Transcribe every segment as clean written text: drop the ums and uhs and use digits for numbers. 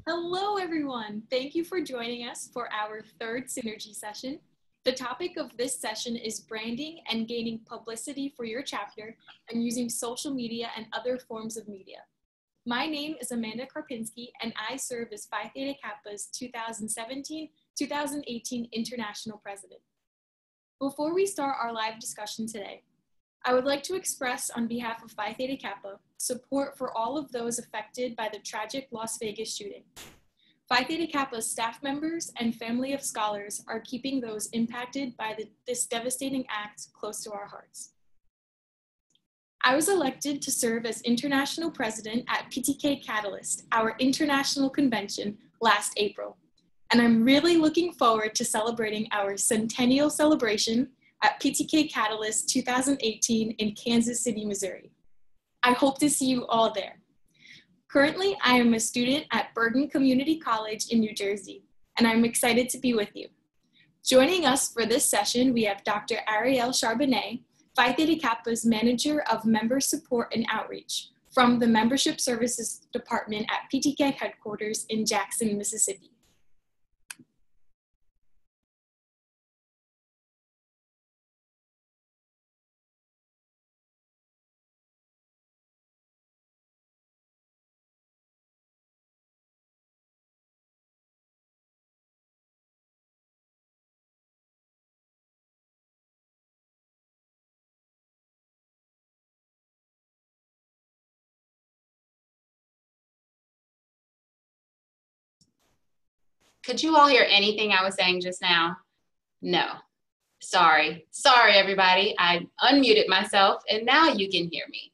Hello, everyone. Thank you for joining us for our third Synergy session. The topic of this session is branding and gaining publicity for your chapter and using social media and other forms of media. My name is Amanda Karpinski, and I serve as Phi Theta Kappa's 2017-2018 International President. Before we start our live discussion today, I would like to express on behalf of Phi Theta Kappa support for all of those affected by the tragic Las Vegas shooting. Phi Theta Kappa's staff members and family of scholars are keeping those impacted by this devastating act close to our hearts. I was elected to serve as International President at PTK Catalyst, our international convention, last April, and I'm really looking forward to celebrating our centennial celebration at PTK Catalyst 2018 in Kansas City, Missouri. I hope to see you all there. Currently, I am a student at Bergen Community College in New Jersey, and I'm excited to be with you. Joining us for this session, we have Dr. Aariel Charbonnet, Phi Theta Kappa's Manager of Member Support and Outreach from the Membership Services Department at PTK headquarters in Jackson, Mississippi. Could you all hear anything I was saying just now? No. Sorry, everybody. I unmuted myself and now you can hear me.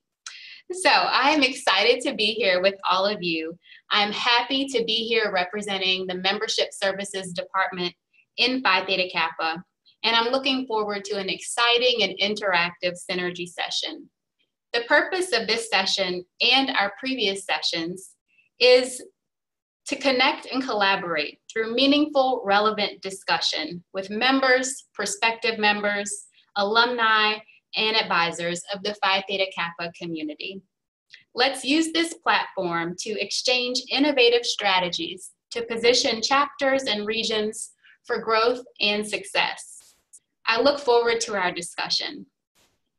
So I am excited to be here with all of you. I'm happy to be here representing the Membership Services Department in Phi Theta Kappa, and I'm looking forward to an exciting and interactive Synergy session. The purpose of this session and our previous sessions is to connect and collaborate through meaningful, relevant discussion with members, prospective members, alumni, and advisors of the Phi Theta Kappa community. Let's use this platform to exchange innovative strategies to position chapters and regions for growth and success. I look forward to our discussion.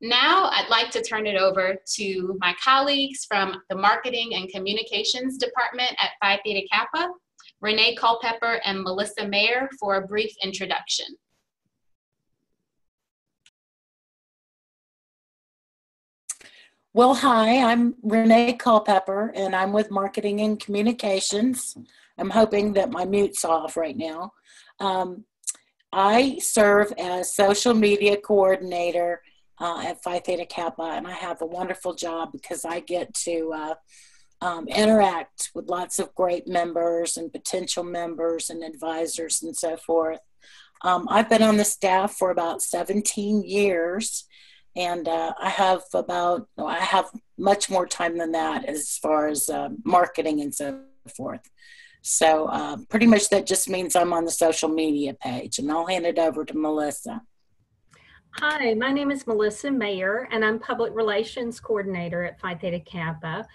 Now, I'd like to turn it over to my colleagues from the Marketing and Communications Department at Phi Theta Kappa, Renee Culpepper and Melissa Mayer, for a brief introduction. Well, hi, I'm Renee Culpepper, and I'm with Marketing and Communications. I'm hoping that my mute's off right now. I serve as Social Media Coordinator at Phi Theta Kappa, and I have a wonderful job because I get to interact with lots of great members and potential members and advisors and so forth. I've been on the staff for about 17 years, and I have much more time than that as far as marketing and so forth. So pretty much that just means I'm on the social media page, and I'll hand it over to Melissa. Hi, my name is Melissa Mayer, and I'm Public Relations Coordinator at Phi Theta Kappa.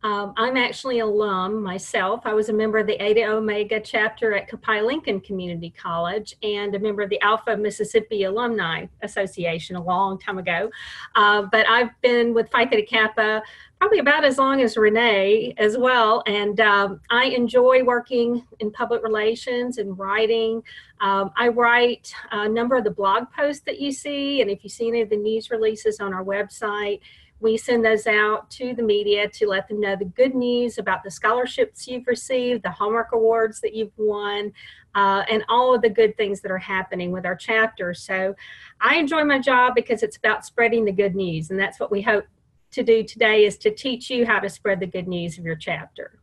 I'm actually an alum myself. I was a member of the Eta Omega chapter at Copiah Lincoln Community College and a member of the Alpha Mississippi Alumni Association a long time ago. But I've been with Phi Theta Kappa probably about as long as Renee as well. And I enjoy working in public relations and writing. I write a number of the blog posts that you see, and if you see any of the news releases on our website, we send those out to the media to let them know the good news about the scholarships you've received, the homework awards that you've won, and all of the good things that are happening with our chapter. So I enjoy my job because it's about spreading the good news, and that's what we hope to do today, is to teach you how to spread the good news of your chapter.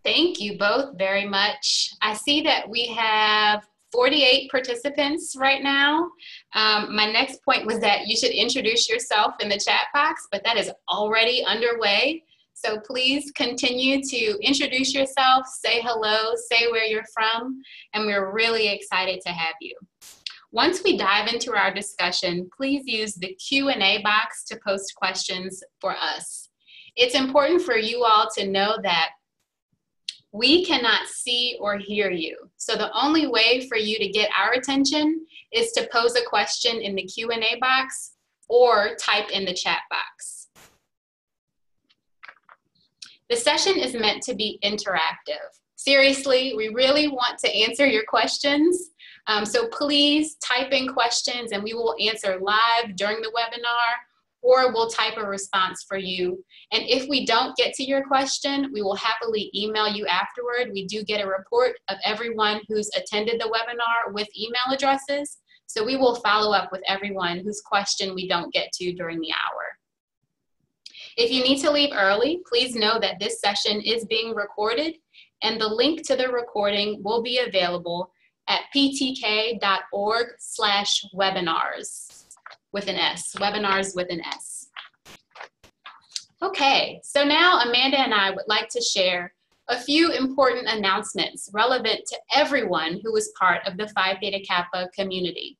Thank you both very much. I see that we have 48 participants right now. My next point was that you should introduce yourself in the chat box, but that is already underway. So please continue to introduce yourself, say hello, say where you're from, and we're really excited to have you. Once we dive into our discussion, please use the Q&A box to post questions for us. It's important for you all to know that we cannot see or hear you. So the only way for you to get our attention is to pose a question in the Q&A box or type in the chat box. The session is meant to be interactive. Seriously, we really want to answer your questions. So please type in questions and we will answer live during the webinar, or we'll type a response for you. And if we don't get to your question, we will happily email you afterward. We do get a report of everyone who's attended the webinar with email addresses. So we will follow up with everyone whose question we don't get to during the hour. If you need to leave early, please know that this session is being recorded and the link to the recording will be available at ptk.org/webinars with an S, webinars with an S. Okay, so now Amanda and I would like to share a few important announcements relevant to everyone who is part of the Phi Theta Kappa community.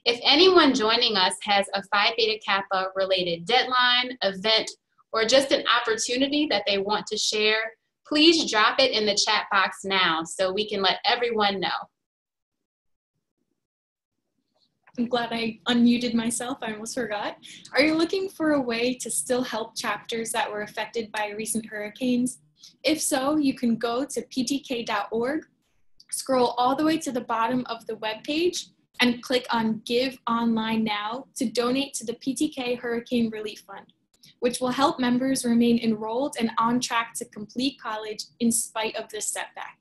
If anyone joining us has a Phi Theta Kappa related deadline, event, or just an opportunity that they want to share, please drop it in the chat box now so we can let everyone know. I'm glad I unmuted myself, I almost forgot. Are you looking for a way to still help chapters that were affected by recent hurricanes? If so, you can go to ptk.org, scroll all the way to the bottom of the webpage, and click on Give Online Now to donate to the PTK Hurricane Relief Fund, which will help members remain enrolled and on track to complete college in spite of this setback.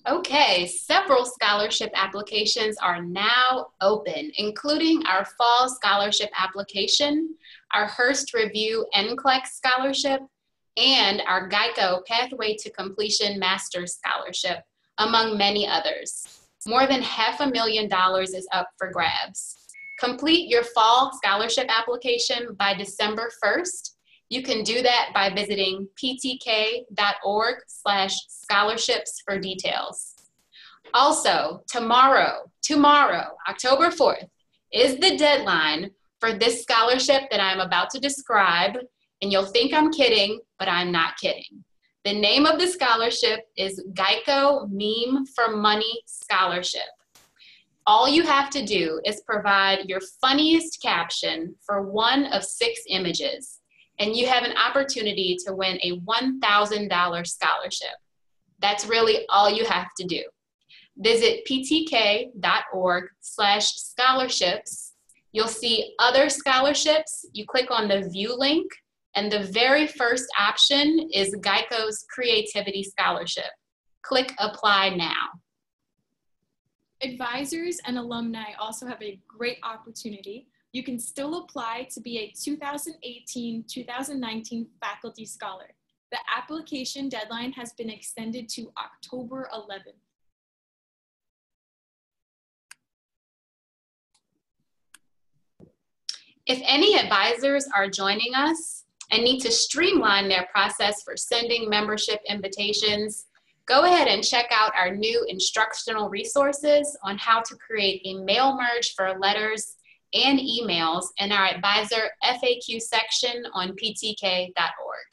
Okay, several scholarship applications are now open, including our fall scholarship application, our Hearst Review NCLEX scholarship, and our Geico Pathway to Completion Master's Scholarship, among many others. More than $500,000 is up for grabs. Complete your fall scholarship application by December 1st. You can do that by visiting ptk.org/scholarships for details. Also, tomorrow, October 4th, is the deadline for this scholarship that I'm about to describe, and you'll think I'm kidding, but I'm not kidding. The name of the scholarship is Geico Meme for Money Scholarship. All you have to do is provide your funniest caption for one of 6 images, and you have an opportunity to win a $1,000 scholarship. That's really all you have to do. Visit ptk.org/scholarships. You'll see other scholarships. You click on the view link, and the very first option is Geico's Creativity Scholarship. Click Apply Now. Advisors and alumni also have a great opportunity. You can still apply to be a 2018-2019 faculty scholar. The application deadline has been extended to October 11th. If any advisors are joining us and need to streamline their process for sending membership invitations, go ahead and check out our new instructional resources on how to create a mail merge for letters and emails in our advisor FAQ section on ptk.org.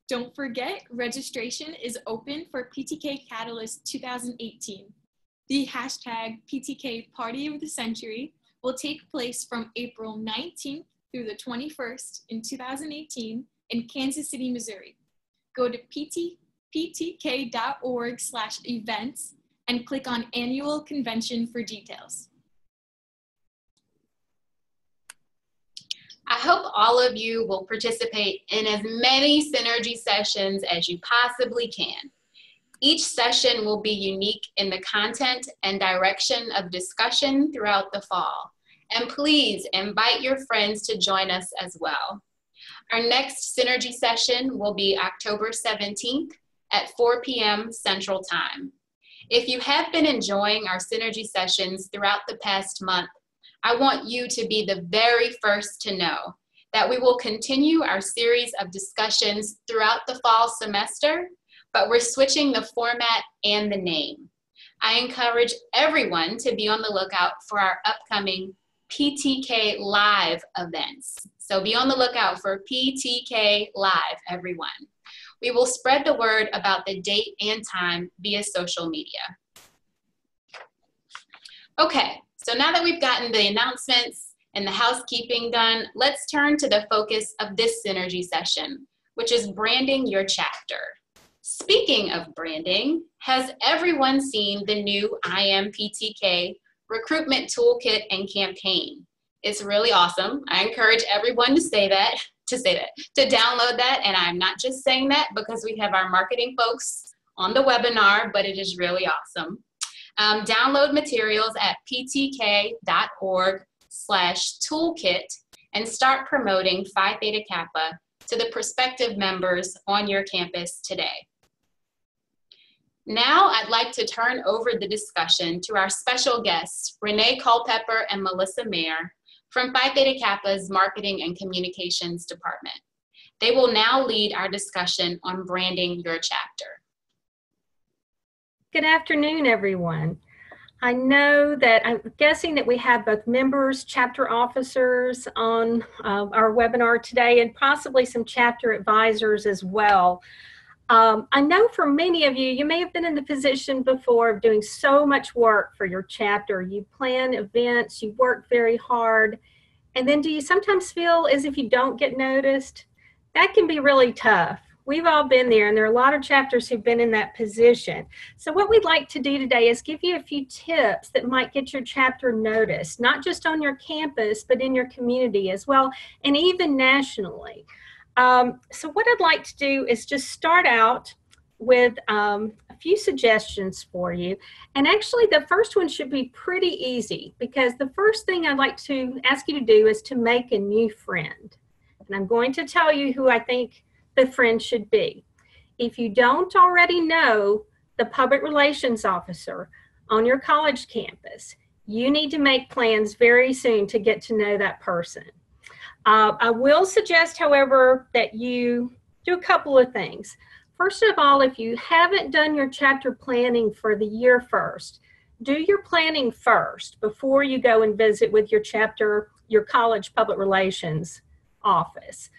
Don't forget, registration is open for PTK Catalyst 2018. The hashtag PTK Party of the Century will take place from April 19th through the 21st in 2018 in Kansas City, Missouri. Go to ptk.org/events and click on Annual Convention for details. I hope all of you will participate in as many synergy sessions as you possibly can. Each session will be unique in the content and direction of discussion throughout the fall. And please invite your friends to join us as well. Our next synergy session will be October 17th at 4 p.m. Central Time. If you have been enjoying our synergy sessions throughout the past month, I want you to be the very first to know that we will continue our series of discussions throughout the fall semester, but we're switching the format and the name. I encourage everyone to be on the lookout for our upcoming PTK Live events. So be on the lookout for PTK Live, everyone. We will spread the word about the date and time via social media. Okay, so now that we've gotten the announcements and the housekeeping done, let's turn to the focus of this Synergy session, which is branding your chapter. Speaking of branding, has everyone seen the new IMPTK recruitment toolkit and campaign? It's really awesome. I encourage everyone to download that. And I'm not just saying that because we have our marketing folks on the webinar, but it is really awesome. Download materials at ptk.org/toolkit and start promoting Phi Theta Kappa to the prospective members on your campus today. Now I'd like to turn over the discussion to our special guests, Renee Culpepper and Melissa Mayer from Phi Theta Kappa's Marketing and Communications Department. They will now lead our discussion on branding your chapter. Good afternoon, everyone. I know that I'm guessing that we have both members, chapter officers on our webinar today, and possibly some chapter advisors as well. I know for many of you, you may have been in the position before of doing so much work for your chapter. You plan events, you work very hard, and then do you sometimes feel as if you don't get noticed? That can be really tough. We've all been there, and there are a lot of chapters who've been in that position. So what we'd like to do today is give you a few tips that might get your chapter noticed, not just on your campus, but in your community as well, and even nationally. So what I'd like to do is just start out with a few suggestions for you. And actually the first one should be pretty easy, because the first thing I'd like to ask you to do is to make a new friend. And I'm going to tell you who I think the friend should be. If you don't already know the public relations officer on your college campus, you need to make plans very soon to get to know that person. I will suggest, however, that you do a couple of things. First of all, if you haven't done your chapter planning for the year first, do your planning first before you go and visit with your college public relations office.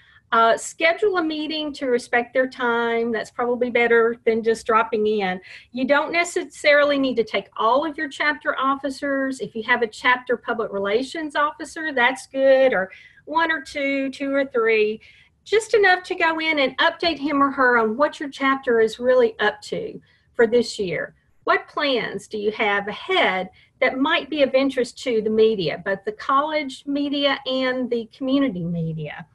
Schedule a meeting to respect their time. That's probably better than just dropping in. You don't necessarily need to take all of your chapter officers. If you have a chapter public relations officer, that's good, or one or two or three, just enough to go in and update him or her on what your chapter is really up to for this year. What plans do you have ahead that might be of interest to the media, both the college media and the community media?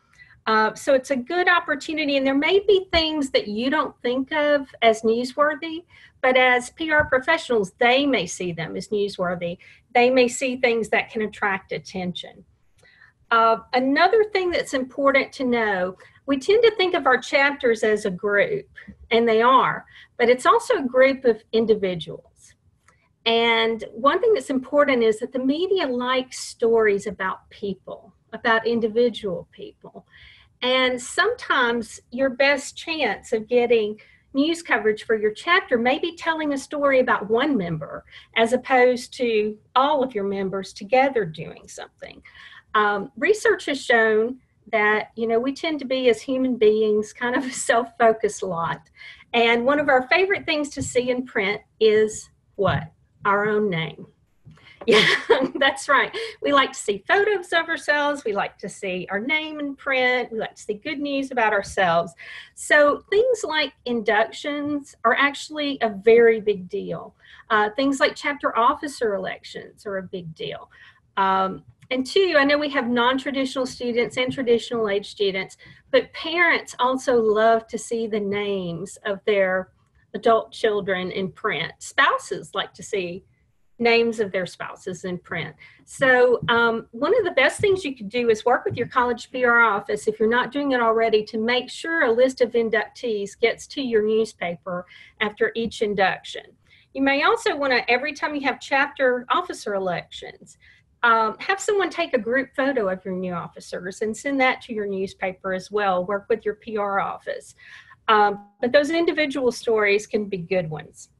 So it's a good opportunity, and there may be things that you don't think of as newsworthy, but as PR professionals, they may see them as newsworthy. They may see things that can attract attention. Another thing that's important to know, we tend to think of our chapters as a group, and they are, but it's also a group of individuals. And one thing that's important is that the media likes stories about people, about individual people. And sometimes your best chance of getting news coverage for your chapter may be telling a story about one member as opposed to all of your members together doing something. Research has shown that, we tend to be, as human beings, kind of a self-focused lot. And one of our favorite things to see in print is what? Our own name. Yeah, that's right. We like to see photos of ourselves. We like to see our name in print. We like to see good news about ourselves. So things like inductions are actually a very big deal. Things like chapter officer elections are a big deal. And two, I know we have non-traditional students and traditional age students, but parents also love to see the names of their adult children in print. Spouses like to see names of their spouses in print. So one of the best things you could do is work with your college PR office, if you're not doing it already, to make sure a list of inductees gets to your newspaper after each induction. You may also want to, every time you have chapter officer elections, have someone take a group photo of your new officers and send that to your newspaper as well. Work with your PR office. But those individual stories can be good ones.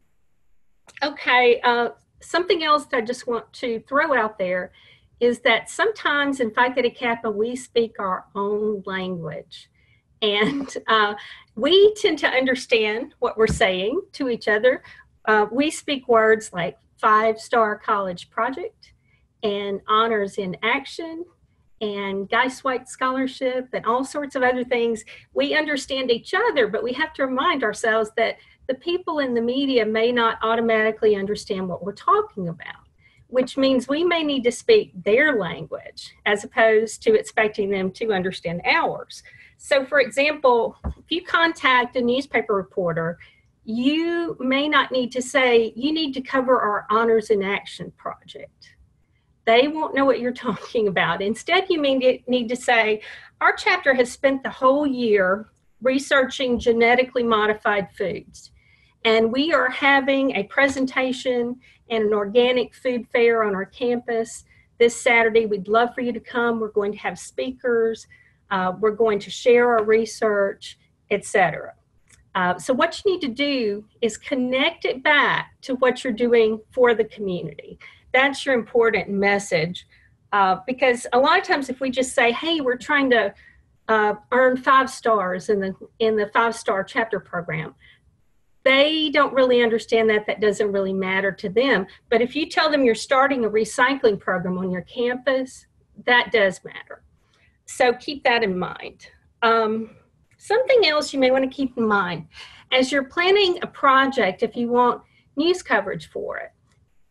Okay, something else that I just want to throw out there is that sometimes in Phi Theta Kappa, we speak our own language. And we tend to understand what we're saying to each other. We speak words like 5-star college project and honors in action and Geisweit scholarship and all sorts of other things. We understand each other, but we have to remind ourselves that the people in the media may not automatically understand what we're talking about, which means we may need to speak their language as opposed to expecting them to understand ours. So for example, if you contact a newspaper reporter, you may not need to say, you need to cover our Honors in Action project. They won't know what you're talking about. Instead, you may need to say, our chapter has spent the whole year researching genetically modified foods. And we are having a presentation and an organic food fair on our campus this Saturday. We'd love for you to come. We're going to have speakers. We're going to share our research, etc. So what you need to do is connect it back to what you're doing for the community. That's your important message, because a lot of times if we just say, hey, we're trying to earn 5 stars in the 5-star chapter program, they don't really understand that. That doesn't really matter to them. But if you tell them you're starting a recycling program on your campus, that does matter. So keep that in mind. Something else you may want to keep in mind, as you're planning a project, if you want news coverage for it,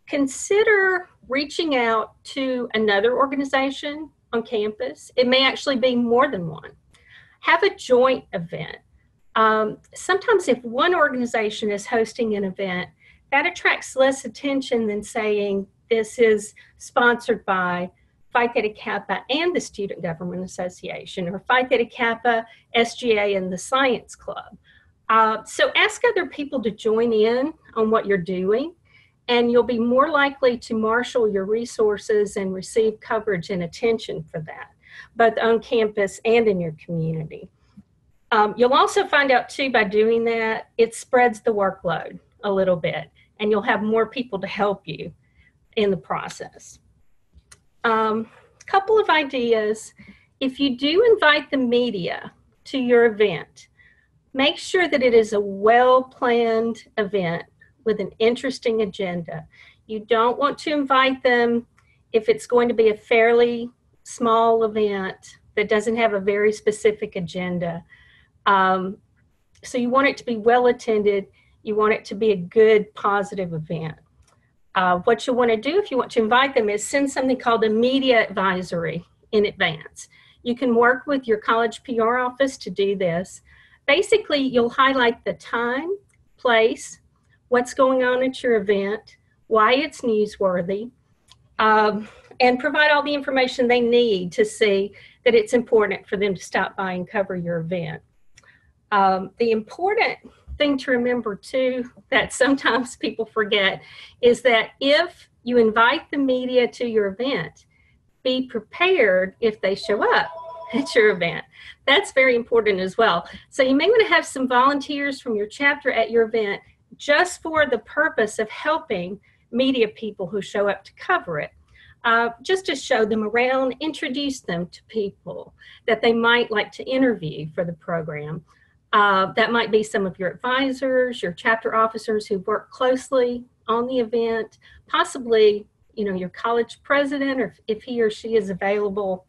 consider reaching out to another organization on campus. It may actually be more than one. Have a joint event. Sometimes if one organization is hosting an event, that attracts less attention than saying this is sponsored by Phi Theta Kappa and the Student Government Association, or Phi Theta Kappa, SGA, and the Science Club. So ask other people to join in on what you're doing, and you'll be more likely to marshal your resources and receive coverage and attention for that, both on campus and in your community. You'll also find out too, by doing that, it spreads the workload a little bit, and you'll have more people to help you in the process. Couple of ideas. If you do invite the media to your event, make sure that it is a well-planned event with an interesting agenda. You don't want to invite them if it's going to be a fairly small event that doesn't have a very specific agenda. So you want it to be well attended. You want it to be a good, positive event. What you want to do if you want to invite them is send something called a media advisory in advance. You can work with your college PR office to do this. Basically, you'll highlight the time, place, what's going on at your event, why it's newsworthy, and provide all the information they need to see that it's important for them to stop by and cover your event. The important thing to remember too, that sometimes people forget, is that if you invite the media to your event, be prepared if they show up at your event. That's very important as well. So you may want to have some volunteers from your chapter at your event just for the purpose of helping media people who show up to cover it. Just to show them around, introduce them to people that they might like to interview for the program. That might be some of your advisors, your chapter officers who work closely on the event, possibly, your college president, or if he or she is available.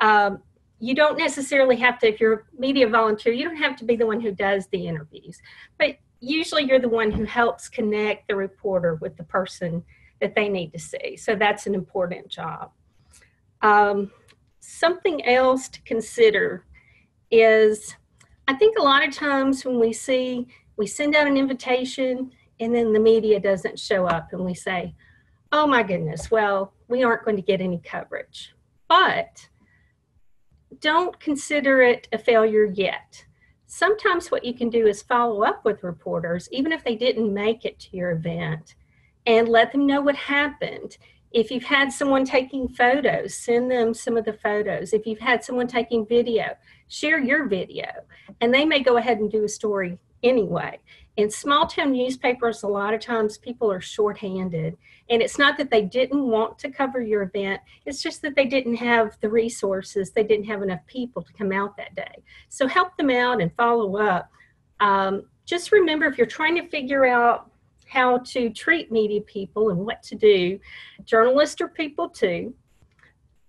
You don't necessarily have to, if you're a media volunteer, you don't have to be the one who does the interviews, but usually you're the one who helps connect the reporter with the person that they need to see. So that's an important job. Something else to consider is, I think a lot of times when we send out an invitation and then the media doesn't show up and we say, oh my goodness, well, we aren't going to get any coverage. But don't consider it a failure yet. Sometimes what you can do is follow up with reporters, even if they didn't make it to your event, and let them know what happened. If you've had someone taking photos, send them some of the photos. If you've had someone taking video, share your video. And they may go ahead and do a story anyway. In small town newspapers, a lot of times people are shorthanded. And it's not that they didn't want to cover your event, it's just that they didn't have the resources, they didn't have enough people to come out that day. So help them out and follow up. Just remember, if you're trying to figure out how to treat media people and what to do, journalists are people too.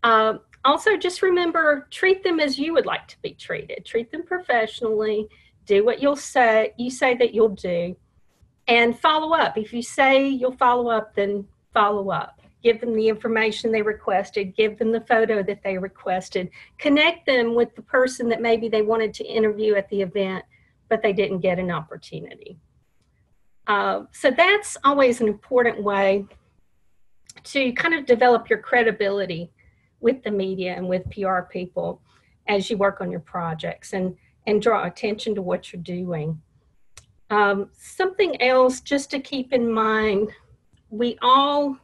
Also, just remember, treat them as you would like to be treated. Treat them professionally. Do what you say that you'll do, and follow up. If you say you'll follow up, then follow up. Give them the information they requested. Give them the photo that they requested. Connect them with the person that maybe they wanted to interview at the event, but they didn't get an opportunity. So that's always an important way to kind of develop your credibility with the media and with PR people as you work on your projects and draw attention to what you're doing. Something else just to keep in mind, we all,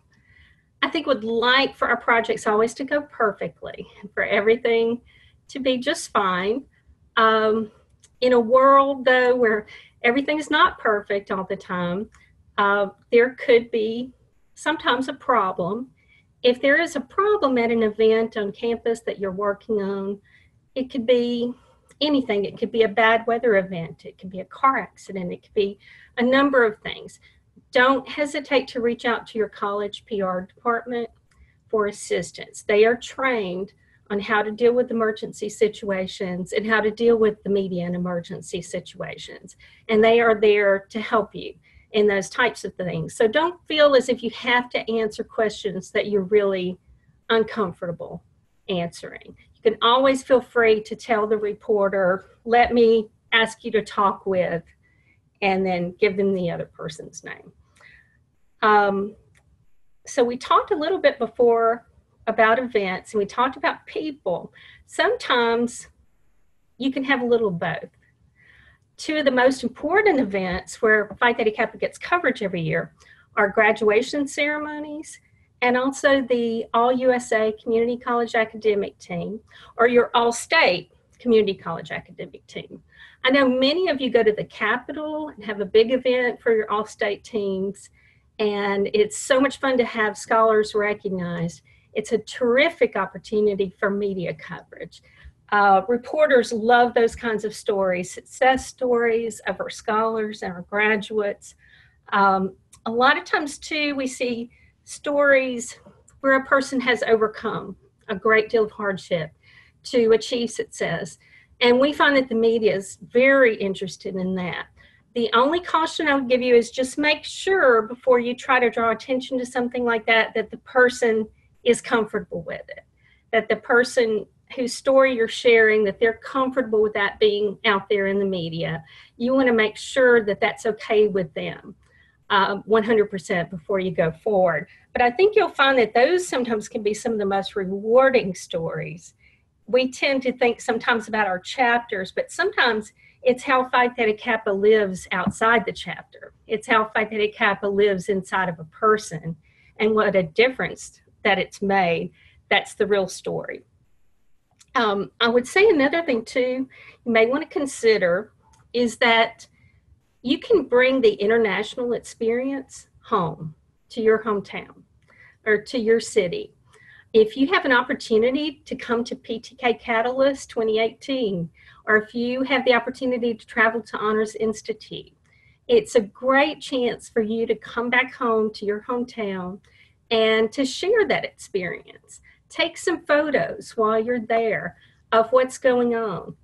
I think, would like for our projects always to go perfectly, for everything to be just fine. In a world, though, where everything is not perfect all the time, there could be sometimes a problem. If there is a problem at an event on campus that you're working on, it could be anything. It could be a bad weather event. It could be a car accident. It could be a number of things. Don't hesitate to reach out to your college PR department for assistance. They are trained on how to deal with emergency situations and how to deal with the media in emergency situations. And they are there to help you in those types of things. So don't feel as if you have to answer questions that you're really uncomfortable answering. You can always feel free to tell the reporter, let me ask you to talk with, and then give them the other person's name. So we talked a little bit before about events, and we talked about people. Sometimes you can have a little of both. Two of the most important events where Phi Theta Kappa gets coverage every year are graduation ceremonies and also the All-USA Community College Academic Team, or your All-State Community College Academic Team. I know many of you go to the Capitol and have a big event for your All-State teams, and it's so much fun to have scholars recognized. It's a terrific opportunity for media coverage. Reporters love those kinds of stories, success stories of our scholars and our graduates. A lot of times too, we see stories where a person has overcome a great deal of hardship to achieve success. And we find that the media is very interested in that. The only caution I would give you is just make sure before you try to draw attention to something like that, that the person is comfortable with it, that the person whose story you're sharing, that they're comfortable with that being out there in the media. You want to make sure that that's okay with them 100% before you go forward. But I think you'll find that those sometimes can be some of the most rewarding stories. We tend to think sometimes about our chapters, but sometimes it's how Phi Theta Kappa lives outside the chapter. It's how Phi Theta Kappa lives inside of a person, and what a difference that it's made. That's the real story. I would say another thing too, you may want to consider is that you can bring the international experience home to your hometown or to your city. If you have an opportunity to come to PTK Catalyst 2018, or if you have the opportunity to travel to Honors Institute, it's a great chance for you to come back home to your hometown and to share that experience. Take some photos while you're there of what's going on.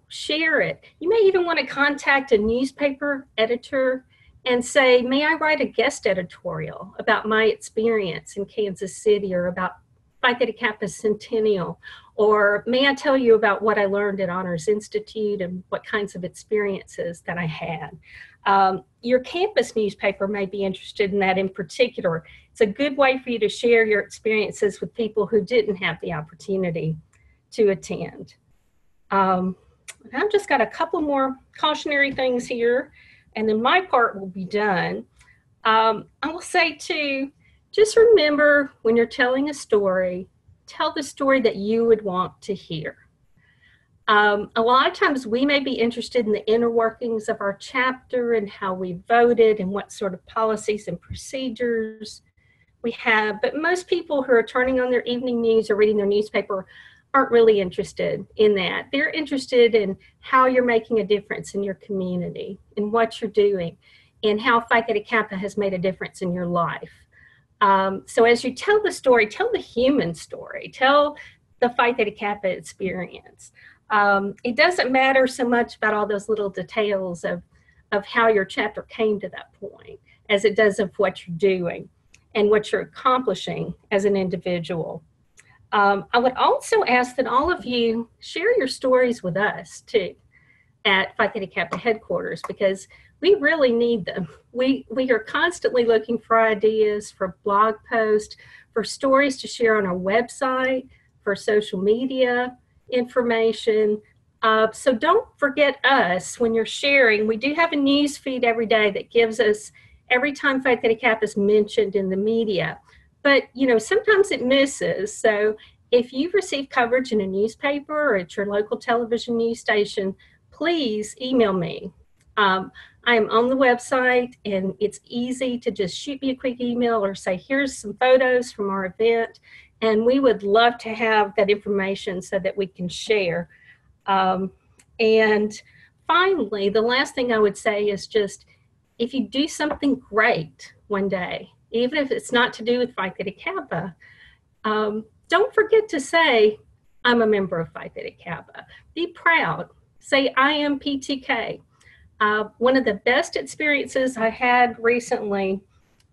Share it. You may even want to contact a newspaper editor and say, may I write a guest editorial about my experience in Kansas City, or about Phi Theta Kappa Centennial, or may I tell you about what I learned at Honors Institute and what kinds of experiences that I had. Your campus newspaper may be interested in that in particular. It's a good way for you to share your experiences with people who didn't have the opportunity to attend. I've just got a couple more cautionary things here, and then my part will be done. I will say too, just remember when you're telling a story, tell the story that you would want to hear. A lot of times we may be interested in the inner workings of our chapter and how we voted and what sort of policies and procedures we have, but most people who are turning on their evening news or reading their newspaper aren't really interested in that. They're interested in how you're making a difference in your community and what you're doing and how Phi Theta Kappa has made a difference in your life. So as you tell the story, tell the human story, tell the Phi Theta Kappa experience. It doesn't matter so much about all those little details of how your chapter came to that point as it does of what you're doing and what you're accomplishing as an individual. I would also ask that all of you share your stories with us too at Phi Theta Kappa headquarters, because we really need them. We are constantly looking for ideas, for blog posts, for stories to share on our website, for social media information. So don't forget us when you're sharing. We do have a news feed every day that gives us every time Phi Theta Kappa is mentioned in the media. But, you know, sometimes it misses. So if you've received coverage in a newspaper or at your local television news station, please email me. I am on the website, and it's easy to just shoot me a quick email or say, here's some photos from our event. And we would love to have that information so that we can share. And finally, the last thing I would say is just, if you do something great one day, even if it's not to do with Phi Theta Kappa, don't forget to say, I'm a member of Phi Theta Kappa. Be proud. Say, I am PTK. One of the best experiences I had recently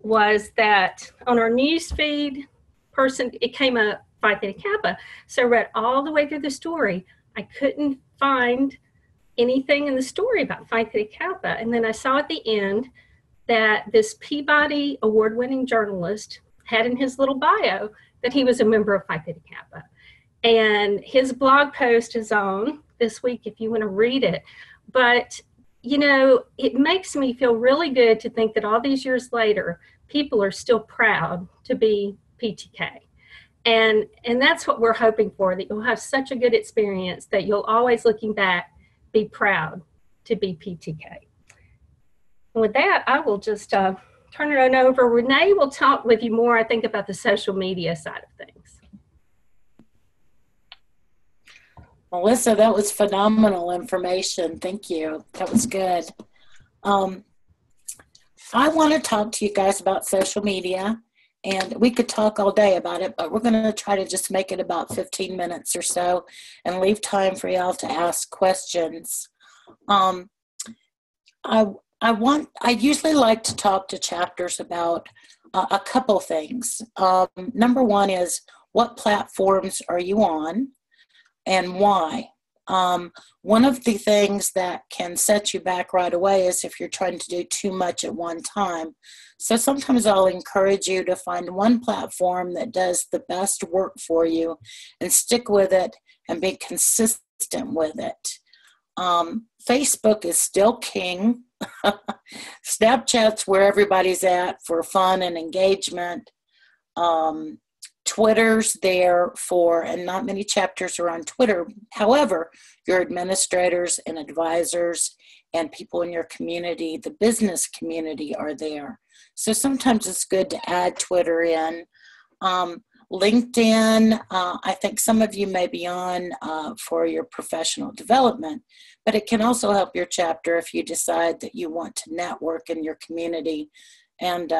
was that on our news feed, it came up Phi Theta Kappa. So I read all the way through the story. I couldn't find anything in the story about Phi Theta Kappa. And then I saw at the end that this Peabody award-winning journalist had in his little bio that he was a member of Phi Theta Kappa. And his blog post is on this week if you want to read it. But, you know, it makes me feel really good to think that all these years later, people are still proud to be PTK. And that's what we're hoping for, that you'll have such a good experience that you'll always, looking back, be proud to be PTK. And with that, I will just turn it on over. Renee will talk with you more, I think, about the social media side of things. Melissa, that was phenomenal information. Thank you. That was good. I want to talk to you guys about social media, and we could talk all day about it, but we're going to try to just make it about 15 minutes or so and leave time for y'all to ask questions. I usually like to talk to chapters about a couple things. Number one is, what platforms are you on and why? One of the things that can set you back right away is if you're trying to do too much at one time. So sometimes I'll encourage you to find one platform that does the best work for you and stick with it and be consistent with it. Facebook is still king. Snapchat's where everybody's at for fun and engagement. Twitter's there for, and not many chapters are on Twitter. However, your administrators and advisors and people in your community, the business community, are there. So sometimes it's good to add Twitter in. LinkedIn, I think some of you may be on for your professional development, but it can also help your chapter if you decide that you want to network in your community and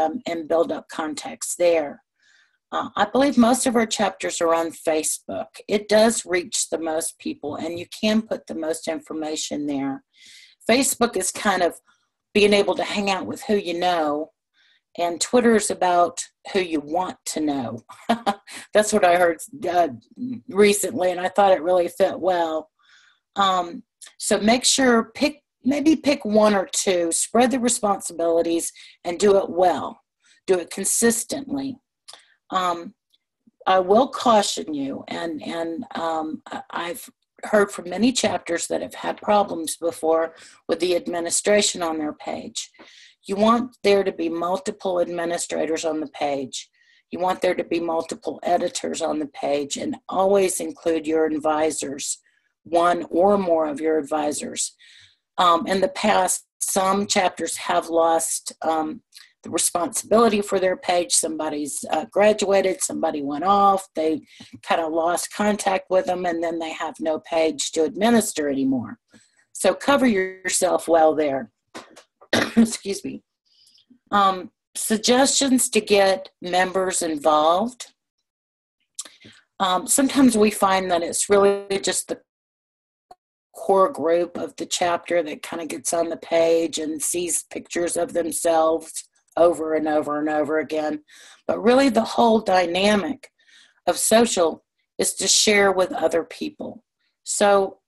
build up contacts there. I believe most of our chapters are on Facebook. It does reach the most people, and you can put the most information there. Facebook is kind of being able to hang out with who you know, and Twitter is about who you want to know. That's what I heard recently, and I thought it really fit well. So make sure, maybe pick one or two, spread the responsibilities, and do it well. Do it consistently. I will caution you, and I've heard from many chapters that have had problems before with the administration on their page. You want there to be multiple administrators on the page. You want there to be multiple editors on the page, and always include your advisors one or more of your advisors. In the past, some chapters have lost the responsibility for their page. Somebody's graduated, somebody went off, they kind of lost contact with them, and then they have no page to administer anymore. So cover yourself well there. Excuse me. Suggestions to get members involved. Sometimes we find that it's really just the core group of the chapter that kind of gets on the page and sees pictures of themselves over and over and over again. But really the whole dynamic of social is to share with other people. So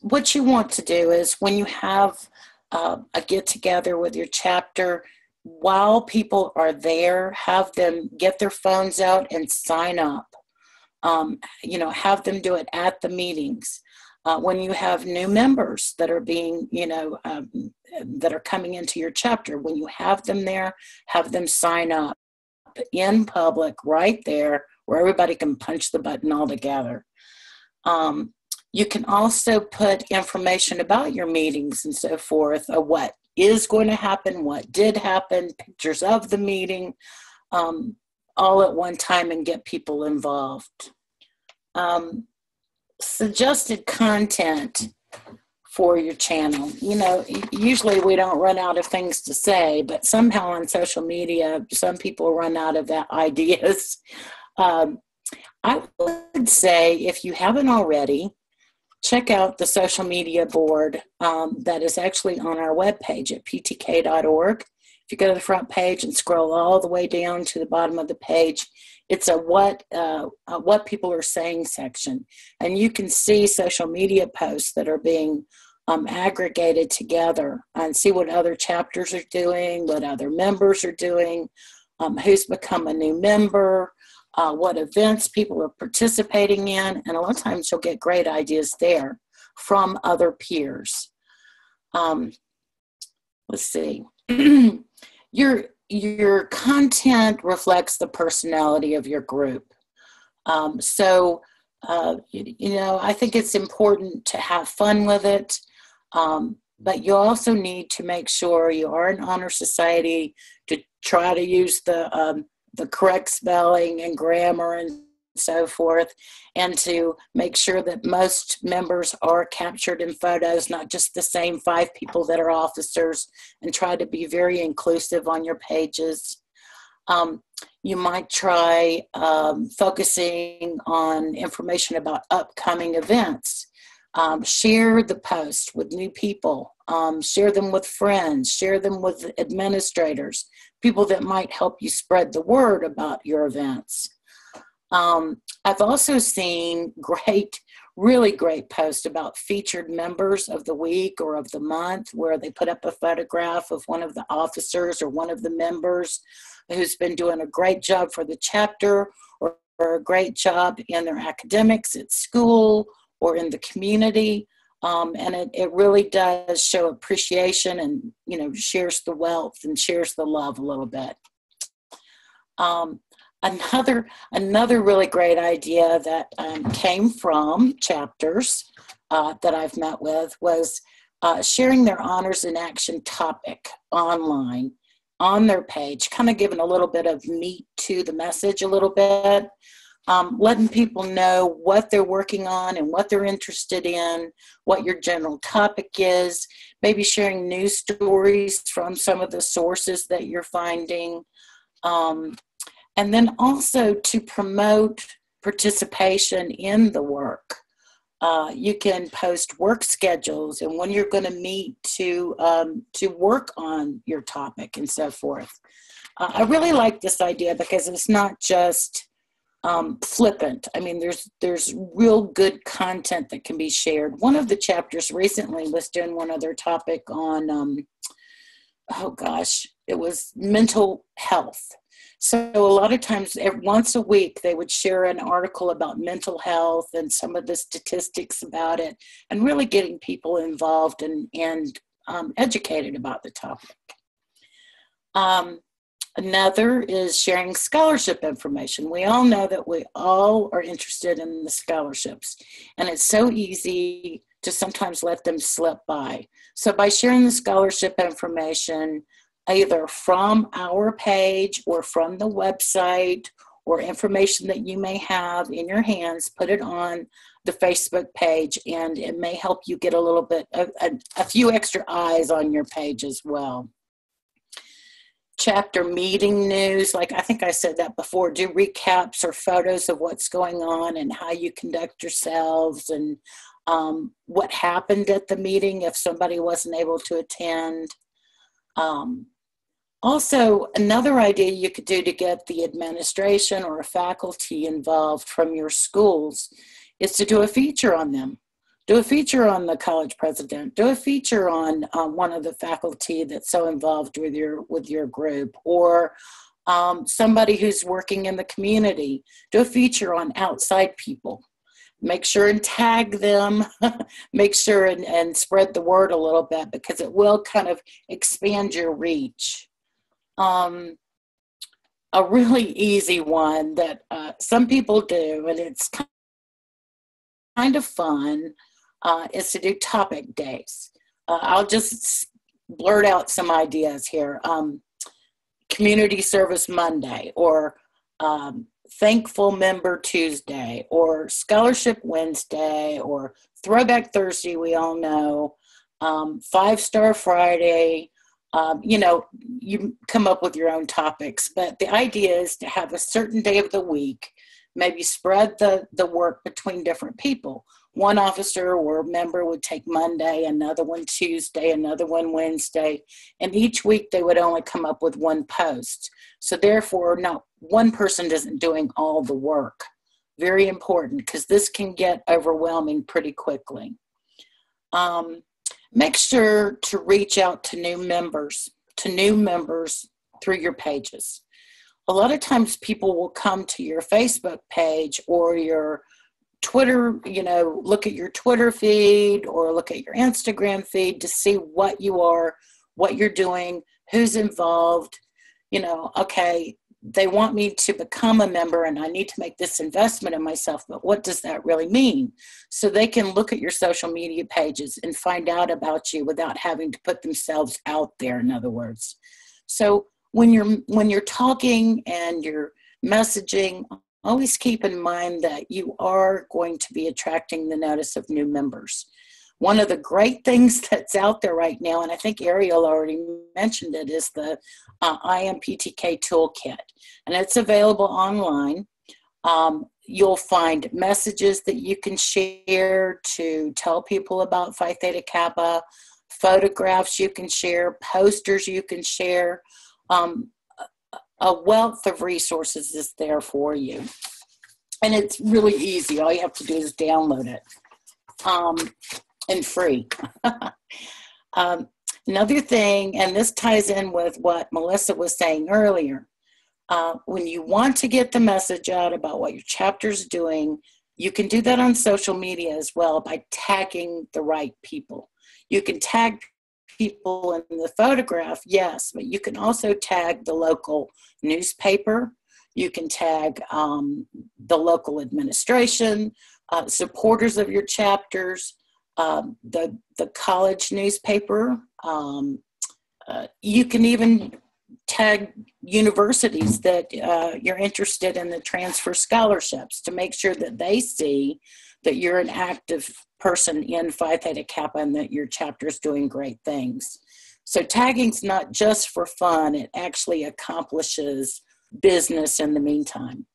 what you want to do is when you have a get together with your chapter, while people are there, have them get their phones out and sign up. Have them do it at the meetings. When you have new members that are being, that are coming into your chapter, when you have them there, have them sign up in public right there where everybody can punch the button all together. You can also put information about your meetings and so forth, what is going to happen, what did happen, pictures of the meeting, all at one time, and get people involved. Suggested content for your channel. Usually we don't run out of things to say, but somehow on social media, some people run out of ideas. I would say, if you haven't already, check out the social media board that is actually on our webpage at ptk.org. If you go to the front page and scroll all the way down to the bottom of the page, it's a what people are saying section. And you can see social media posts that are being aggregated together and see what other chapters are doing, what other members are doing, who's become a new member, what events people are participating in. And a lot of times you'll get great ideas there from other peers. Let's see. Your content reflects the personality of your group. I think it's important to have fun with it, but you also need to make sure you are an honor society, to try to use the correct spelling and grammar and so forth, and to make sure that most members are captured in photos, not just the same 5 people that are officers, and try to be very inclusive on your pages. You might try focusing on information about upcoming events. Share the post with new people, share them with friends, share them with administrators, people that might help you spread the word about your events. I've also seen really great posts about featured members of the week or of the month, where they put up a photograph of one of the officers or one of the members who's been doing a great job for the chapter, or a great job in their academics at school or in the community. And it really does show appreciation and, shares the wealth and shares the love a little bit. Another really great idea that came from chapters that I've met with was sharing their honors in action topic online on their page, kind of giving a little bit of meat to the message a little bit, letting people know what they're working on and what they're interested in, what your general topic is, maybe sharing news stories from some of the sources that you're finding. And then also to promote participation in the work. You can post work schedules and when you're going to meet to work on your topic and so forth. I really like this idea because it's not just flippant. I mean, there's real good content that can be shared. One of the chapters recently was doing one other topic on, it was mental health. So a lot of times, once a week, they would share an article about mental health and some of the statistics about it, and really getting people involved and educated about the topic. Another is sharing scholarship information. We all know that we all are interested in the scholarships, and it's so easy to sometimes let them slip by. So by sharing the scholarship information, either from our page or from the website or information that you may have in your hands, put it on the Facebook page, and it may help you get a little bit, a few extra eyes on your page as well. Chapter meeting news, like I think I said that before, do recaps or photos of what's going on and how you conduct yourselves and what happened at the meeting if somebody wasn't able to attend. Also, another idea you could do to get the administration or faculty involved from your schools is to do a feature on them. Do a feature on the college president. Do a feature on one of the faculty that's so involved with your group, or somebody who's working in the community. Do a feature on outside people. Make sure and tag them. Make sure and spread the word a little bit, because it will kind of expand your reach. A really easy one that some people do, and it's kind of fun, is to do topic days. I'll just blurt out some ideas here. Community Service Monday, or Thankful Member Tuesday, or Scholarship Wednesday, or Throwback Thursday, we all know, 5-Star Friday. You come up with your own topics, but the idea is to have a certain day of the week, maybe spread the work between different people. One officer or member would take Monday, another one Tuesday, another one Wednesday, and each week they would only come up with one post. So therefore, not one person isn't doing all the work. Very important, because this can get overwhelming pretty quickly. Make sure to reach out to new members through your pages. A lot of times people will come to your Facebook page or your Twitter, look at your Twitter feed or look at your Instagram feed to see what you're doing, who's involved. Okay, they want me to become a member and I need to make this investment in myself, but what does that really mean? So they can look at your social media pages and find out about you without having to put themselves out there, in other words. So when you're talking and you're messaging, always keep in mind that you are going to be attracting the notice of new members. One of the great things that's out there right now, and I think Aariel already mentioned it, is the IMPTK Toolkit. And it's available online. You'll find messages that you can share to tell people about Phi Theta Kappa, photographs you can share, posters you can share. A wealth of resources is there for you. And it's really easy. All you have to do is download it. And free. Another thing, and this ties in with what Melissa was saying earlier, when you want to get the message out about what your chapter's doing, you can do that on social media as well by tagging the right people. You can tag people in the photograph, yes, but you can also tag the local newspaper. You can tag the local administration, supporters of your chapters, the college newspaper. You can even tag universities that you're interested in the transfer scholarships to make sure that they see that you're an active person in Phi Theta Kappa and that your chapter is doing great things. So tagging's not just for fun, it actually accomplishes business in the meantime.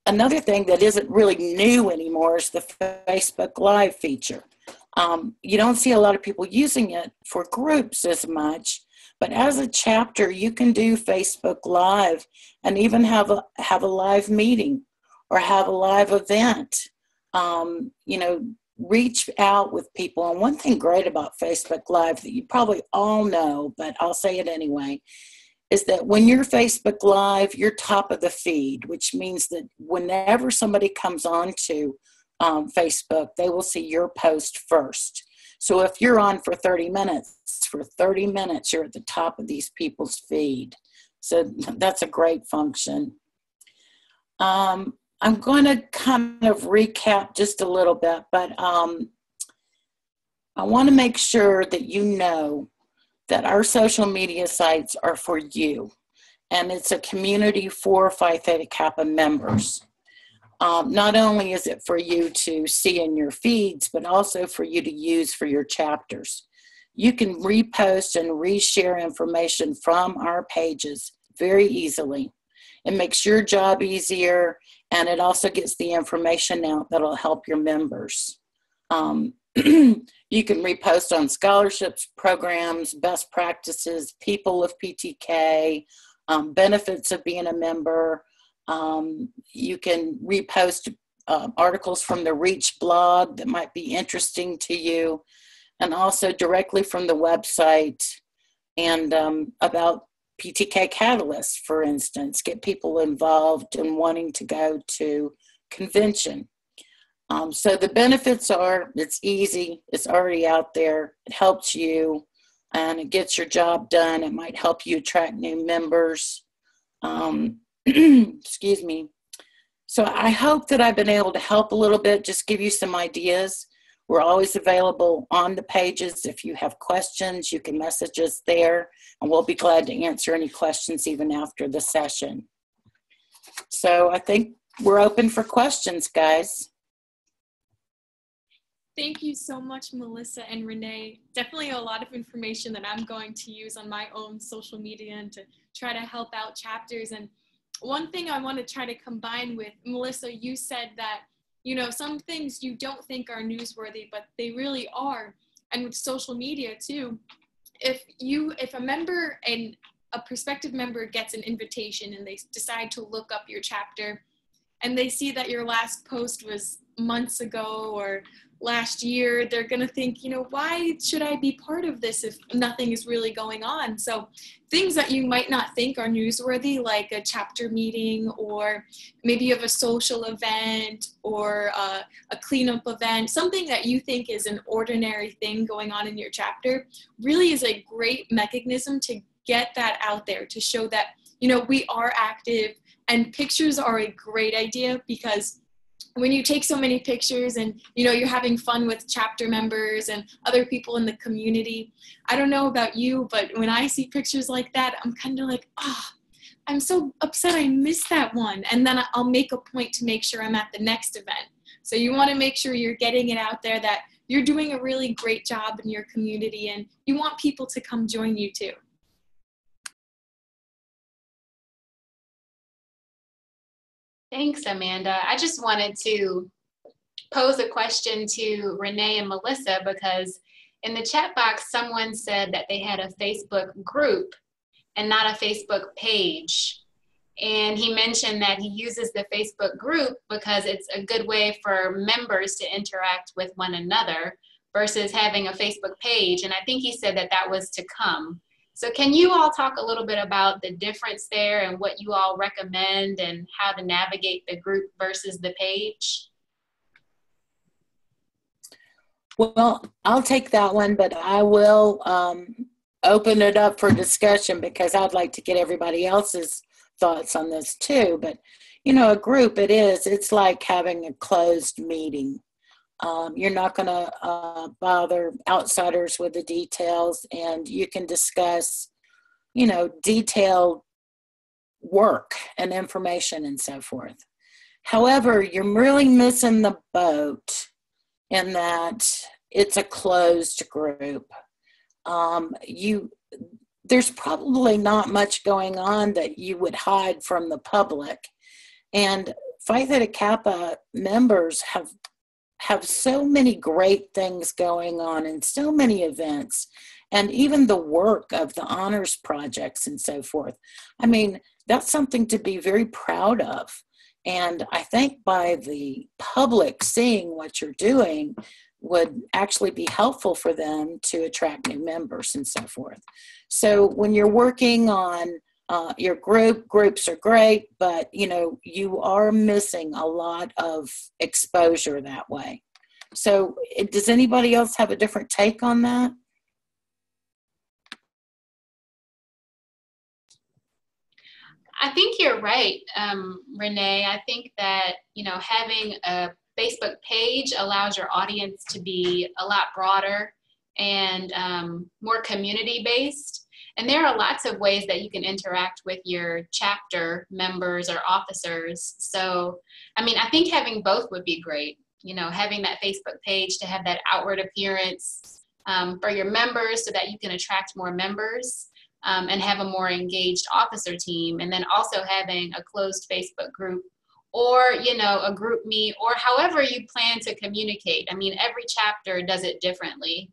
Another thing that isn't really new anymore is the Facebook Live feature. You don't see a lot of people using it for groups as much, but as a chapter, you can do Facebook Live and even have a live meeting or have a live event. Reach out with people. And one thing great about Facebook Live that you probably all know, but I'll say it anyway, is that when you're Facebook Live, you're top of the feed, which means that whenever somebody comes on to Facebook, they will see your post first. So if you're on for 30 minutes, you're at the top of these people's feed. So that's a great function. I'm going to kind of recap just a little bit, but I want to make sure that you know that our social media sites are for you, and it's a community for Phi Theta Kappa members. Not only is it for you to see in your feeds, but also for you to use for your chapters. You can repost and reshare information from our pages very easily. It makes your job easier, and it also gets the information out that'll help your members. You can repost on scholarships, programs, best practices, people of PTK, benefits of being a member. You can repost articles from the Reach blog that might be interesting to you, and also directly from the website, and about PTK Catalyst, for instance, get people involved in wanting to go to convention. So the benefits are, it's easy, it's already out there, it helps you, and it gets your job done. It might help you attract new members. Excuse me. So I hope that I've been able to help a little bit, just give you some ideas. We're always available on the pages. If you have questions, you can message us there, and we'll be glad to answer any questions even after the session. So I think we're open for questions, guys. Thank you so much, Melissa and Renee. Definitely a lot of information that I'm going to use on my own social media and to try to help out chapters. And one thing I want to try to combine with, Melissa, you said that, you know, some things you don't think are newsworthy, but they really are. And with social media too, if a member and a prospective member gets an invitation and they decide to look up your chapter and they see that your last post was months ago or last year, they're going to think, you know, why should I be part of this if nothing is really going on? So things that you might not think are newsworthy, like a chapter meeting, or maybe you have a social event or a cleanup event, something that you think is an ordinary thing going on in your chapter, really is a great mechanism to get that out there, to show that, you know, we are active. And pictures are a great idea, because when you take so many pictures and, you know, you're having fun with chapter members and other people in the community, I don't know about you, but when I see pictures like that, I'm kind of like, I'm so upset I missed that one. And then I'll make a point to make sure I'm at the next event. So you want to make sure you're getting it out there that you're doing a really great job in your community, and you want people to come join you too. Thanks, Amanda. I just wanted to pose a question to Renee and Melissa, because in the chat box, someone said that they had a Facebook group and not a Facebook page. And he mentioned that he uses the Facebook group because it's a good way for members to interact with one another versus having a Facebook page. And I think he said that that was to come. So can you all talk a little bit about the difference there and what you all recommend and how to navigate the group versus the page? Well, I'll take that one, but I will open it up for discussion, because I'd like to get everybody else's thoughts on this too. But, you know, a group, it's like having a closed meeting. You're not going to bother outsiders with the details, and you can discuss, you know, detailed work and information and so forth. However, you're really missing the boat in that it's a closed group. There's probably not much going on that you would hide from the public. And Phi Theta Kappa members have so many great things going on and so many events, and even the work of the honors projects and so forth. I mean, that's something to be very proud of. And I think by the public seeing what you're doing would actually be helpful for them to attract new members and so forth. So when you're working on your groups are great, but, you know, you are missing a lot of exposure that way. So does anybody else have a different take on that? I think you're right, Renee. I think that, having a Facebook page allows your audience to be a lot broader and more community-based. And there are lots of ways that you can interact with your chapter members or officers. So, I think having both would be great. Having that Facebook page to have that outward appearance for your members so that you can attract more members. And have a more engaged officer team, and then also having a closed Facebook group or, a group meet or however you plan to communicate. Every chapter does it differently.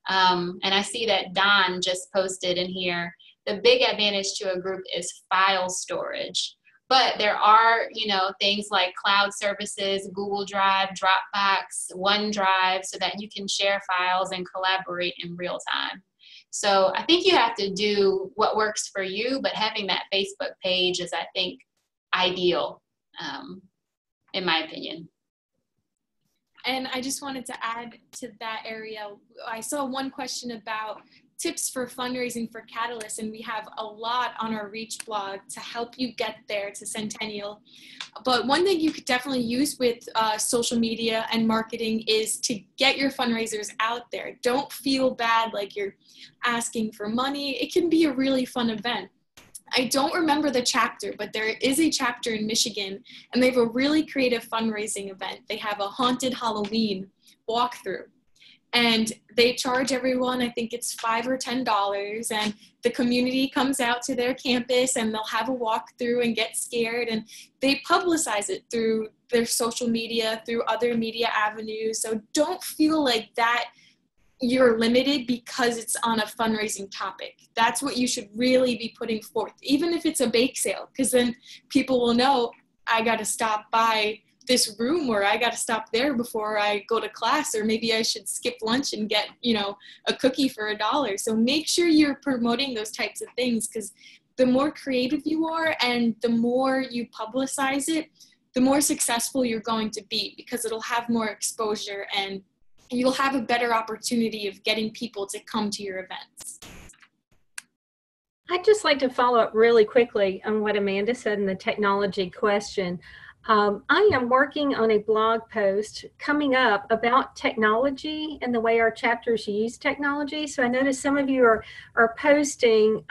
And I see that Don just posted in here, the big advantage to a group is file storage. But there are, things like cloud services, Google Drive, Dropbox, OneDrive, so that you can share files and collaborate in real time. So I think you have to do what works for you, but having that Facebook page is, I think, ideal, in my opinion. And I just wanted to add to that area. I saw one question about tips for fundraising for Catalyst, and we have a lot on our Reach blog to help you get there to Centennial. But one thing you could definitely use with social media and marketing is to get your fundraisers out there. Don't feel bad like you're asking for money. It can be a really fun event. I don't remember the chapter, but there is a chapter in Michigan, and they have a really creative fundraising event. They have a haunted Halloween walkthrough. And they charge everyone, I think it's $5 or $10, and the community comes out to their campus and they'll have a walkthrough and get scared, and they publicize it through their social media, through other media avenues. So don't feel like that you're limited because it's on a fundraising topic. That's what you should really be putting forth, even if it's a bake sale, because then people will know, I got to stop by this room, or I got to stop there before I go to class, or maybe I should skip lunch and get, a cookie for $1. So make sure you're promoting those types of things, because the more creative you are and the more you publicize it, the more successful you're going to be, because it'll have more exposure and you'll have a better opportunity of getting people to come to your events. I'd just like to follow up really quickly on what Amanda said in the technology question. I am working on a blog post coming up about technology and the way our chapters use technology. So I noticed some of you are posting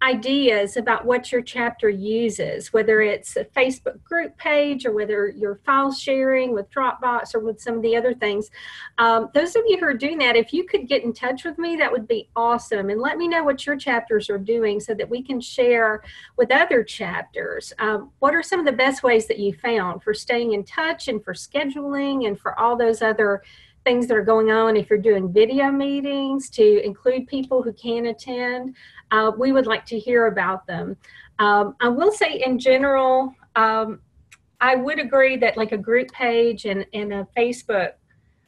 ideas about what your chapter uses, whether it's a Facebook group page or whether you're file sharing with Dropbox or with some of the other things. Those of you who are doing that, if you could get in touch with me, that would be awesome. And let me know what your chapters are doing so that we can share with other chapters. What are some of the best ways that you found for staying in touch and for scheduling and for all those other things that are going on? If you're doing video meetings to include people who can attend, we would like to hear about them. I will say in general, I would agree that like a group page and a Facebook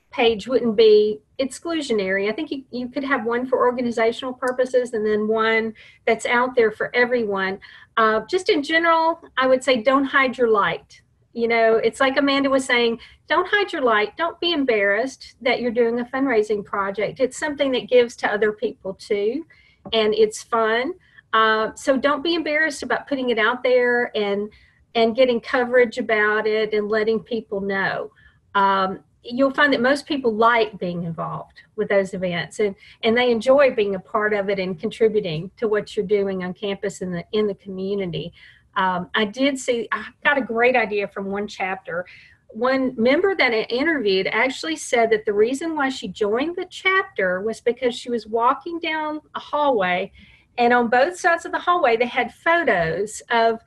page wouldn't be exclusionary. I think you could have one for organizational purposes and then one that's out there for everyone. Just in general, I would say don't hide your light. It's like Amanda was saying, don't hide your light. Don't be embarrassed that you're doing a fundraising project. It's something that gives to other people too, and it's fun. So don't be embarrassed about putting it out there and getting coverage about it and letting people know. You'll find that most people like being involved with those events and they enjoy being a part of it and contributing to what you're doing on campus in the community. I did see, I got a great idea from one chapter. One member that I interviewed actually said that the reason why she joined the chapter was because she was walking down a hallway, and on both sides of the hallway, they had photos of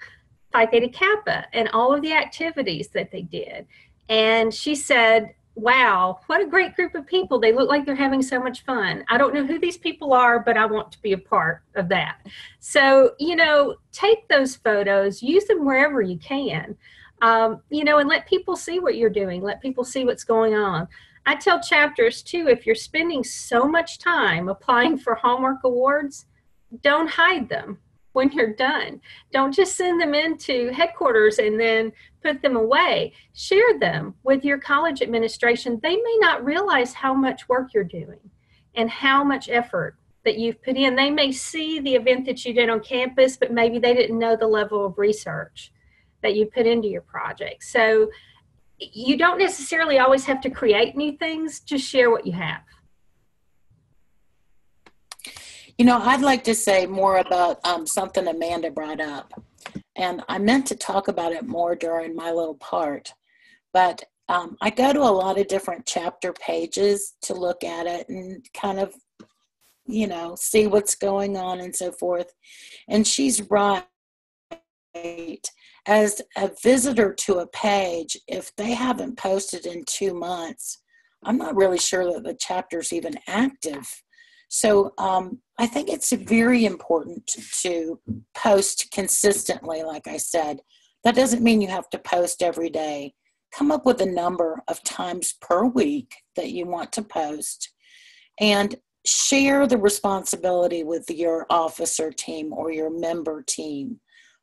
Phi Theta Kappa and all of the activities that they did. And she said, wow, what a great group of people. They look like they're having so much fun. I don't know who these people are, but I want to be a part of that. So, take those photos, use them wherever you can, and let people see what you're doing. Let people see what's going on. I tell chapters too, if you're spending so much time applying for Hallmark Awards, don't hide them when you're done. Don't just send them into headquarters and then put them away. Share them with your college administration. They may not realize how much work you're doing and how much effort that you've put in. They may see the event that you did on campus, but maybe they didn't know the level of research that you put into your project. So you don't necessarily always have to create new things, just share what you have. You know, I'd like to say more about something Amanda brought up. And I meant to talk about it more during my little part. But I go to a lot of different chapter pages to look at it and kind of, you know, see what's going on and so forth. And she's right. As a visitor to a page, if they haven't posted in 2 months, I'm not really sure that the chapter's even active. So I think it's very important to post consistently, like I said. That doesn't mean you have to post every day. Come up with a number of times per week that you want to post and share the responsibility with your officer team or your member team.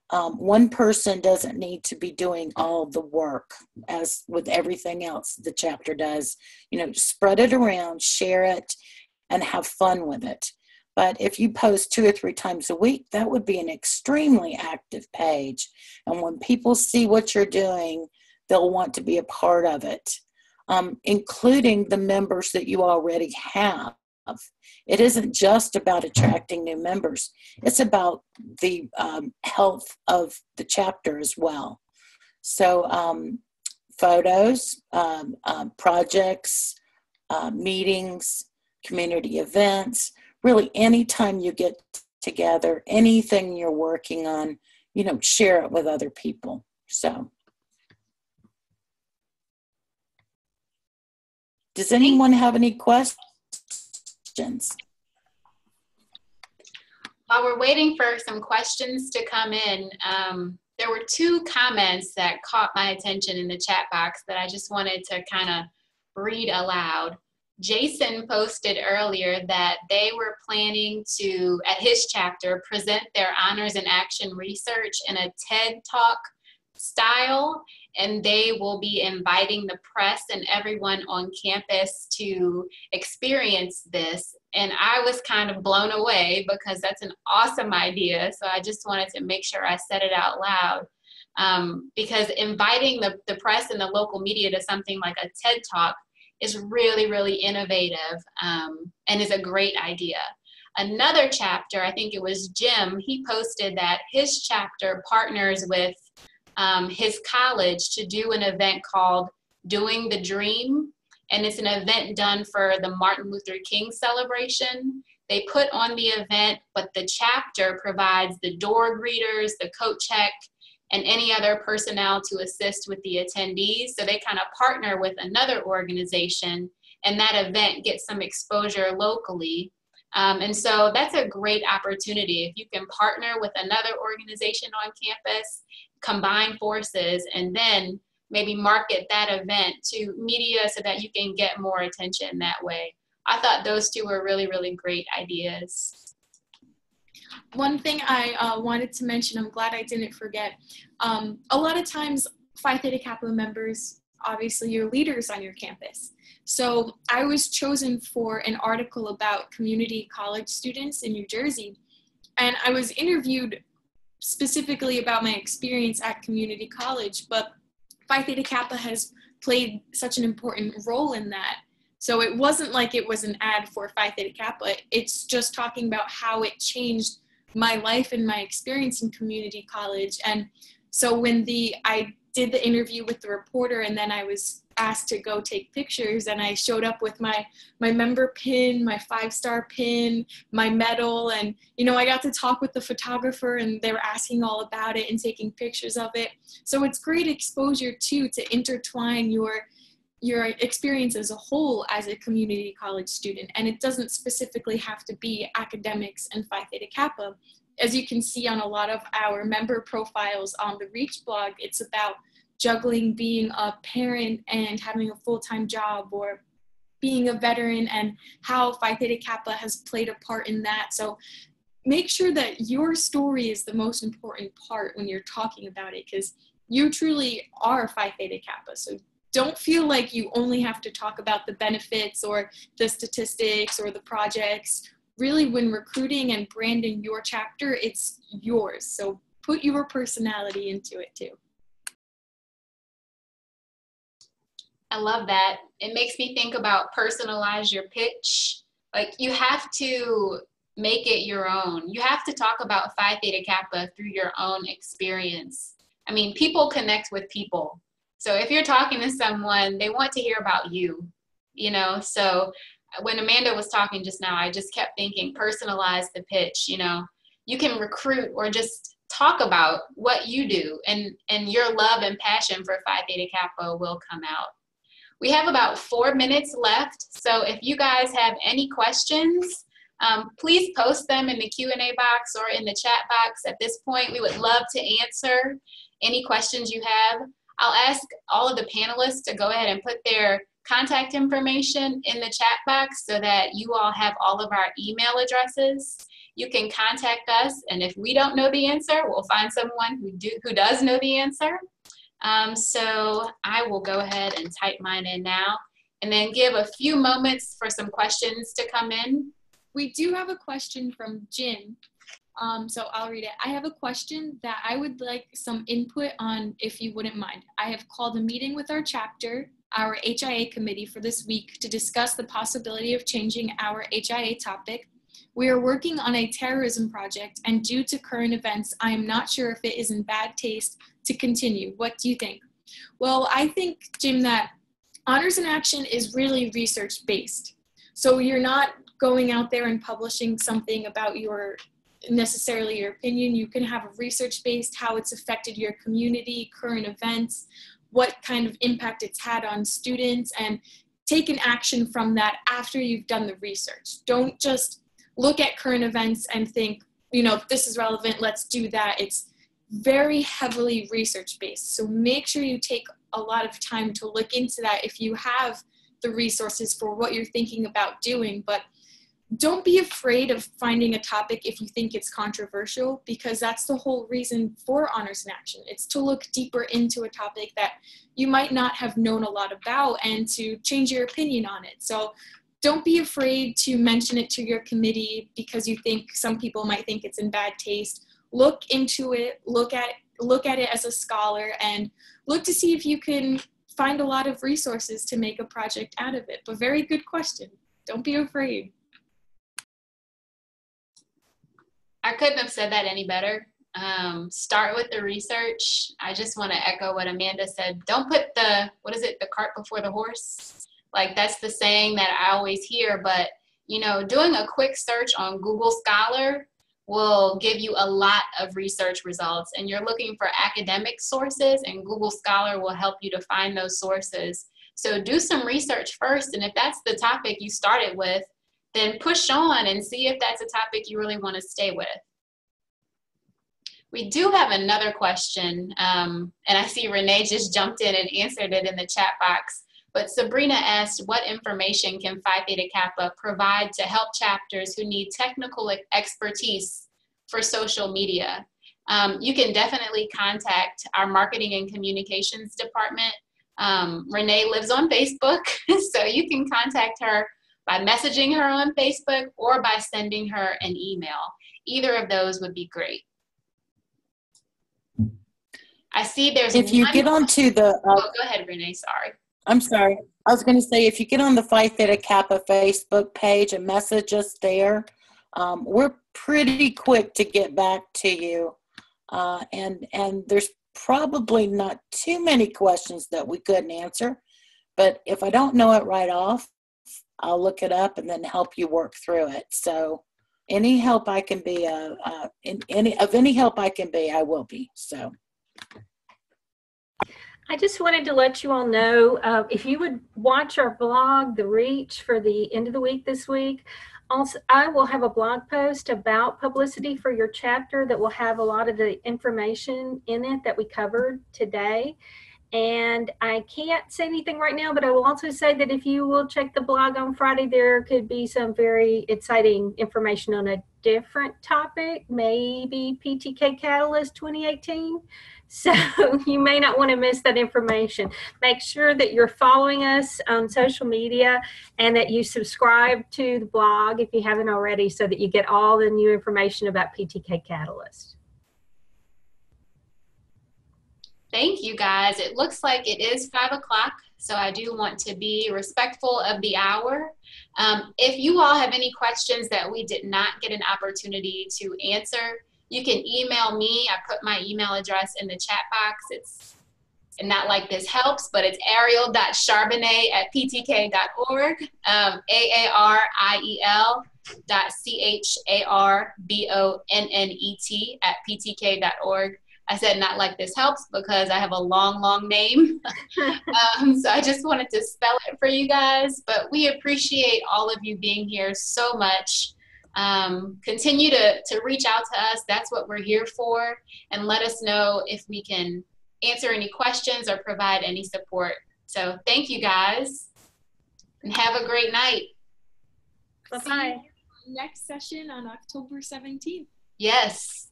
One person doesn't need to be doing all the work, as with everything else the chapter does. You know, spread it around, share it, and have fun with it. But if you post 2 or 3 times a week, that would be an extremely active page. And when people see what you're doing, they'll want to be a part of it, including the members that you already have. It isn't just about attracting new members. It's about the health of the chapter as well. So photos, projects, meetings, community events, really anytime you get together, anything you're working on, you know, share it with other people. So does anyone have any questions? While we're waiting for some questions to come in, there were 2 comments that caught my attention in the chat box that I just wanted to kind of read aloud. Jason posted earlier that they were planning to, at his chapter, present their honors in action research in a TED Talk style, and they will be inviting the press and everyone on campus to experience this. And I was kind of blown away because that's an awesome idea. So I just wanted to make sure I said it out loud, because inviting the press and the local media to something like a TED Talk is really, really innovative, and is a great idea. Another chapter, I think it was Jim, he posted that his chapter partners with his college to do an event called Doing the Dream. And it's an event done for the Martin Luther King celebration. They put on the event, but the chapter provides the door greeters, the coat check, and any other personnel to assist with the attendees. So they kind of partner with another organization, and that event gets some exposure locally. And so that's a great opportunity. If you can partner with another organization on campus, combine forces, and then maybe market that event to media so that you can get more attention that way. I thought those 2 were really, really great ideas. One thing I wanted to mention, I'm glad I didn't forget. A lot of times, Phi Theta Kappa members, obviously you're leaders on your campus. So I was chosen for an article about community college students in New Jersey. And I was interviewed specifically about my experience at community college, but Phi Theta Kappa has played such an important role in that. So it wasn't like it was an ad for Phi Theta Kappa. It's just talking about how it changed my life and my experience in community college. And so when I did the interview with the reporter, and then I was asked to go take pictures, and I showed up with my member pin, my 5-star pin, my medal, and I got to talk with the photographer, and they were asking all about it and taking pictures of it. So it's great exposure too, to intertwine your experience as a whole as a community college student. And it doesn't specifically have to be academics and Phi Theta Kappa. As you can see on a lot of our member profiles on the Reach blog, it's about juggling being a parent and having a full-time job, or being a veteran, and how Phi Theta Kappa has played a part in that. So make sure that your story is the most important part when you're talking about it, because you truly are Phi Theta Kappa. So don't feel like you only have to talk about the benefits or the statistics or the projects. Really, when recruiting and branding your chapter, it's yours. So put your personality into it too. I love that. It makes me think about personalize your pitch. Like, you have to make it your own. You have to talk about Phi Theta Kappa through your own experience. I mean, people connect with people. So if you're talking to someone, they want to hear about you, you know? So when Amanda was talking just now, I just kept thinking, personalize the pitch, you know? You can recruit or just talk about what you do, and your love and passion for Phi Theta Kappa will come out. We have about 4 minutes left, so if you guys have any questions, please post them in the Q&A box or in the chat box. At this point, we would love to answer any questions you have. I'll ask all of the panelists to go ahead and put their contact information in the chat box so that you all have all of our email addresses. You can contact us, and if we don't know the answer, we'll find someone who does know the answer. So I will go ahead and type mine in now and then give a few moments for some questions to come in. We do have a question from Jim. So I'll read it. I have a question that I would like some input on, if you wouldn't mind. I have called a meeting with our chapter, our HIA committee, for this week to discuss the possibility of changing our HIA topic. We are working on a terrorism project, and due to current events, I am not sure if it is in bad taste to continue. What do you think? Well, I think, Jim, that Honors in Action is really research-based. So you're not going out there and publishing something about necessarily your opinion. You can have a research-based, how it's affected your community, current events, what kind of impact it's had on students, and take an action from that after you've done the research. Don't just look at current events and think, you know, if this is relevant, let's do that. It's very heavily research-based. So make sure you take a lot of time to look into that if you have the resources for what you're thinking about doing. But don't be afraid of finding a topic if you think it's controversial, because that's the whole reason for Honors in Action. It's to look deeper into a topic that you might not have known a lot about and to change your opinion on it. So don't be afraid to mention it to your committee because you think some people might think it's in bad taste. Look into it, look at it as a scholar, and look to see if you can find a lot of resources to make a project out of it. But very good question. Don't be afraid. I couldn't have said that any better. Start with the research. I just want to echo what Amanda said. Don't put the cart before the horse. Like, that's the saying that I always hear, but, you know, doing a quick search on Google Scholar will give you a lot of research results, and you're looking for academic sources, and Google Scholar will help you to find those sources. So do some research first, and if that's the topic you started with, then push on and see if that's a topic you really want to stay with. We do have another question, and I see Renee just jumped in and answered it in the chat box. But Sabrina asked, what information can Phi Theta Kappa provide to help chapters who need technical expertise for social media? You can definitely contact our marketing and communications department. Renee lives on Facebook, so you can contact her by messaging her on Facebook or by sending her an email. Either of those would be great. I see there's if you get onto the oh, go ahead, Renee, sorry. I'm sorry. I was going to say, if you get on the Phi Theta Kappa Facebook page and message us there, we're pretty quick to get back to you. And there's probably not too many questions that we couldn't answer. But if I don't know it right off, I'll look it up and then help you work through it. So any help I can be, any help I can be, I will be. So. I just wanted to let you all know, if you would watch our blog, The Reach, for the end of the week this week. Also, I will have a blog post about publicity for your chapter that will have a lot of the information in it that we covered today. And I can't say anything right now, but I will also say that if you will check the blog on Friday, there could be some very exciting information on a different topic, maybe PTK Catalyst 2018. So you may not want to miss that information. Make sure that you're following us on social media and that you subscribe to the blog if you haven't already so that you get all the new information about PTK Catalyst. Thank you, guys. It looks like it is 5 o'clock, so I do want to be respectful of the hour. If you all have any questions that we did not get an opportunity to answer, you can email me. I put my email address in the chat box. It's not like this helps, but it's aariel.charbonnet@ptk.org, aariel.charbonnet@ptk.org. I said not like this helps because I have a long name. So I just wanted to spell it for you guys, but we appreciate all of you being here so much. Continue to reach out to us. That's what we're here for. And let us know if we can answer any questions or provide any support. So thank you, guys, and have a great night. Bye-bye. Next session on October 17th. Yes.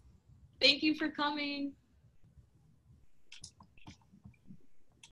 Thank you for coming.